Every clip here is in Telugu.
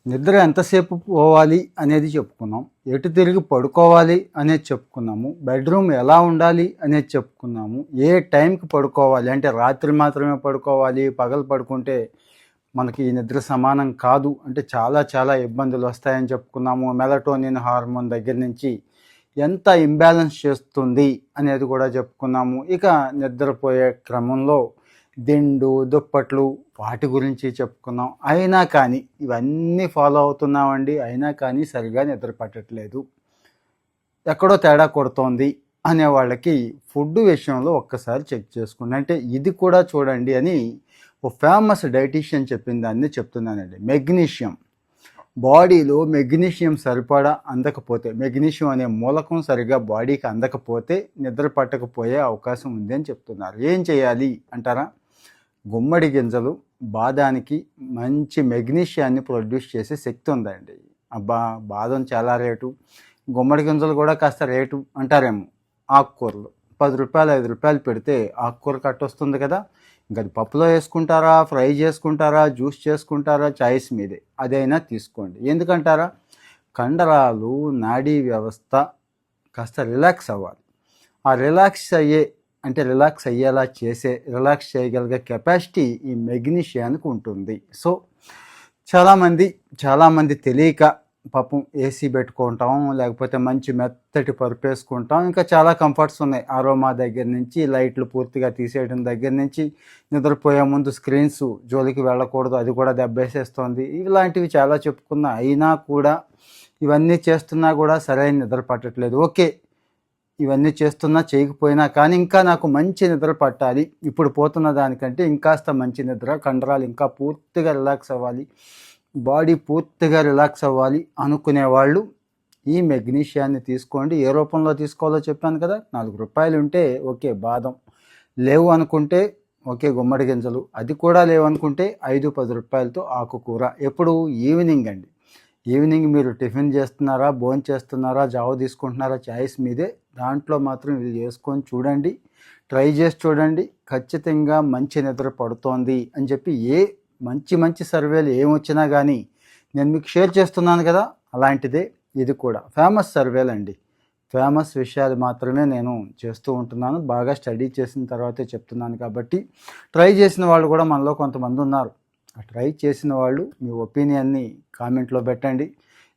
నిద్ర ఎంతసేపు పోవాలి అనేది చెప్పుకున్నాం. ఎటు తిరిగి పడుకోవాలి అనేది చెప్పుకున్నాము. బెడ్‌రూమ్ ఎలా ఉండాలి అనేది చెప్పుకున్నాము. ఏ టైంకి పడుకోవాలి అంటే రాత్రి మాత్రమే పడుకోవాలి, పగలు పడుకుంటే మనకి ఈ నిద్ర సమానం కాదు అంటే చాలా చాలా ఇబ్బందులొస్తాయని చెప్పుకున్నాము. మెలటోనిన్ హార్మోన్ దగ్గర నుంచి ఎంత ఇంబాలెన్స్ చేస్తుంది అనేది కూడా చెప్పుకున్నాము. ఇక నిద్రపోయే క్రమంలో దిండు, దుప్పట్లు వాటి గురించి చెప్పుకున్నాం. అయినా కానీ ఇవన్నీ ఫాలో అవుతున్నామండి. అయినా కానీ సరిగా నిద్ర పట్టట్లేదు, ఎక్కడో తేడా కొడుతోంది అనే వాళ్ళకి ఫుడ్ విషయంలో ఒక్కసారి చెక్ చేసుకోండి. అంటే ఇది కూడా చూడండి అని ఓ ఫేమస్ డైటీషియన్ చెప్పిన దాన్ని చెప్తున్నానండి. మెగ్నీషియం, బాడీలో మెగ్నీషియం సరిపడా అందకపోతే, మెగ్నీషియం అనే మూలకం సరిగా బాడీకి అందకపోతే నిద్ర పట్టకపోయే అవకాశం ఉంది అని చెప్తున్నారు. ఏం చేయాలి అంటారా? గుమ్మడి గింజలు బాదానికి మంచి మెగ్నీషియాన్ని ప్రొడ్యూస్ చేసే శక్తి ఉందండి. అబ్బా, బాదం చాలా రేటు, గుమ్మడి గింజలు కూడా కాస్త రేటు అంటారేమో. ఆకుకూరలు రూ. 10 రూ. 5 పెడితే ఆకుకూర కట్ట వస్తుంది కదా. ఇంకా అది పప్పులో వేసుకుంటారా, ఫ్రై చేసుకుంటారా, జ్యూస్ చేసుకుంటారా, చాయిస్ మీదే. అదైనా తీసుకోండి. ఎందుకంటారా? కండరాలు, నాడీ వ్యవస్థ కాస్త రిలాక్స్ అవ్వాలి. ఆ రిలాక్స్ అయ్యేలా చేసే, రిలాక్స్ చేయగలిగే కెపాసిటీ ఈ మెగ్నీషియానికి ఉంటుంది. సో చాలామంది తెలియక పాపం ఏసీ పెట్టుకుంటాం, లేకపోతే మంచి మెత్తటి పరుపు వేసుకుంటాం, ఇంకా చాలా కంఫర్ట్స్ ఉన్నాయి. అరోమా దగ్గర నుంచి, లైట్లు పూర్తిగా తీసేయడం దగ్గర నుంచి, నిద్రపోయే ముందు స్క్రీన్స్ జోలికి వెళ్ళకూడదు, అది కూడా దెబ్బేసేస్తుంది, ఇలాంటివి చాలా చెప్పుకున్నా. అయినా కూడా ఇవన్నీ చేస్తున్నా కూడా సరైన నిద్ర పట్టట్లేదు. ఓకే, ఇవన్నీ చేస్తున్నా చేయకపోయినా కానీ ఇంకా నాకు మంచి నిద్ర పట్టాలి, ఇప్పుడు పోతున్న దానికంటే ఇంకాస్త మంచి నిద్ర, కండరాలు ఇంకా పూర్తిగా రిలాక్స్ అవ్వాలి, బాడీ పూర్తిగా రిలాక్స్ అవ్వాలి అనుకునే వాళ్ళు ఈ మెగ్నీషియాన్ని తీసుకోండి. ఏ రూపంలో తీసుకోవాలో చెప్పాను కదా. రూ. 4 ఉంటే ఓకే బాదం, లేవు అనుకుంటే ఓకే గుమ్మడి గింజలు, అది కూడా లేవనుకుంటే 5-10 రూపాయలతో ఆకుకూర. ఎప్పుడు? ఈవినింగ్ అండి. ఈవినింగ్ మీరు టిఫిన్ చేస్తున్నారా, భోజనం చేస్తున్నారా, జావ తీసుకుంటున్నారా, చాయిస్ మీదే. దాంట్లో మాత్రం ఇది చేసుకొని చూడండి, ట్రై చేసి చూడండి. ఖచ్చితంగా మంచి నిద్ర పడుతోంది అని చెప్పి మంచి సర్వేలు ఏమొచ్చినా కానీ నేను మీకు షేర్ చేస్తున్నాను కదా, అలాంటిదే ఇది కూడా. ఫేమస్ సర్వేలు అండి, ఫేమస్ విషయాలు మాత్రమే నేను చేస్తూ ఉంటున్నాను. బాగా స్టడీ చేసిన తర్వాతే చెప్తున్నాను కాబట్టి. ట్రై చేసిన వాళ్ళు కూడా మనలో కొంతమంది ఉన్నారు. ట్రై చేసిన వాళ్ళు మీ ఒపీనియన్ని కామెంట్లో పెట్టండి.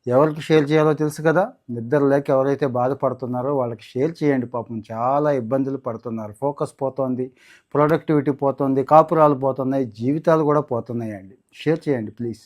ఎవరికి షేర్ చేయాలో తెలుసు కదా. నిద్ర లేక ఎవరైతే బాధపడుతున్నారో వాళ్ళకి షేర్ చేయండి. పాపం చాలా ఇబ్బందులు పడుతున్నారు, ఫోకస్ పోతోంది, ప్రొడక్టివిటీ పోతుంది, కాపురాలు పోతున్నాయి, జీవితాలు కూడా పోతున్నాయండి. షేర్ చేయండి ప్లీజ్.